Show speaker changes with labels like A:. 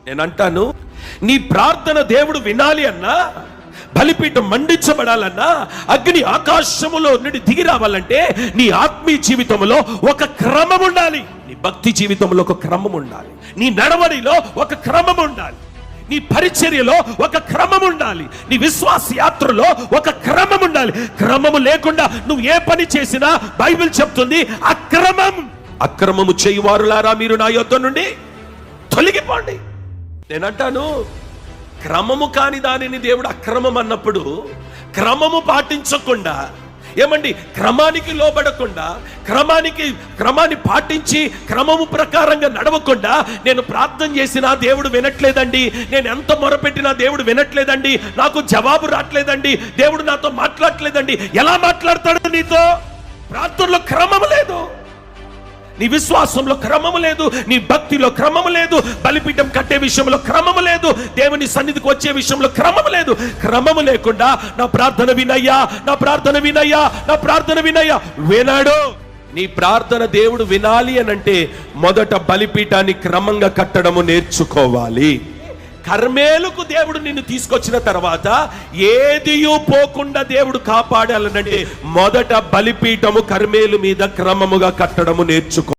A: నేనంటాను, నీ ప్రార్థన దేవుడు వినాలి అన్నా, బలిపీఠం మండించబడాలన్నా, అగ్ని ఆకాశములో నుండి దిగి రావాలంటే నీ ఆత్మీయ జీవితంలో ఒక క్రమం ఉండాలి. నీ భక్తి జీవితంలో ఒక క్రమం ఉండాలి. నీ నడవడిలో ఒక క్రమం ఉండాలి. నీ పరిచర్యలో ఒక క్రమం ఉండాలి. నీ విశ్వాస యాత్రలో ఒక క్రమం ఉండాలి. క్రమము లేకుండా నువ్వు ఏ పని చేసినా బైబిల్ చెప్తుంది అక్రమము చేయువారులారా మీరు నా యొద్ద నుండి తొలగిపోండి. నేనంటాను, క్రమము కాని దానిని దేవుడు అక్రమం అన్నప్పుడు క్రమము పాటించకుండా, ఏమండి, క్రమానికి లోబడకుండా, క్రమాన్ని పాటించి క్రమము ప్రకారంగా నడవకుండా నేను ప్రార్థన చేసినా దేవుడు వినట్లేదండి, నేను ఎంత మొరపెట్టినా దేవుడు వినట్లేదండి, నాకు జవాబు రావట్లేదండి, దేవుడు నాతో మాట్లాడట్లేదండి. ఎలా మాట్లాడతాడు నీతో? ప్రార్థనలో క్రమము లేదు, నీ విశ్వాసంలో క్రమము లేదు, నీ భక్తిలో క్రమము లేదు, బలిపీఠం కట్టే విషయంలో క్రమము లేదు, దేవుని సన్నిధికి వచ్చే విషయంలో క్రమము లేదు. క్రమము లేకుండా నా ప్రార్థన వినయ్యా, నా ప్రార్థన వినయ్యా, నా ప్రార్థన వినయ్యా వినాడు. నీ ప్రార్థన దేవుడు వినాలి అనంటే మొదట బలిపీఠాన్ని క్రమంగా కట్టడము నేర్చుకోవాలి. కర్మేలుకు దేవుడు నిన్ను తీసుకొచ్చిన తర్వాత ఏదియూ పోకుండా దేవుడు కాపాడాలనంటే మొదట బలిపీఠము కర్మేలు మీద క్రమముగా కట్టడము నేర్చుకో.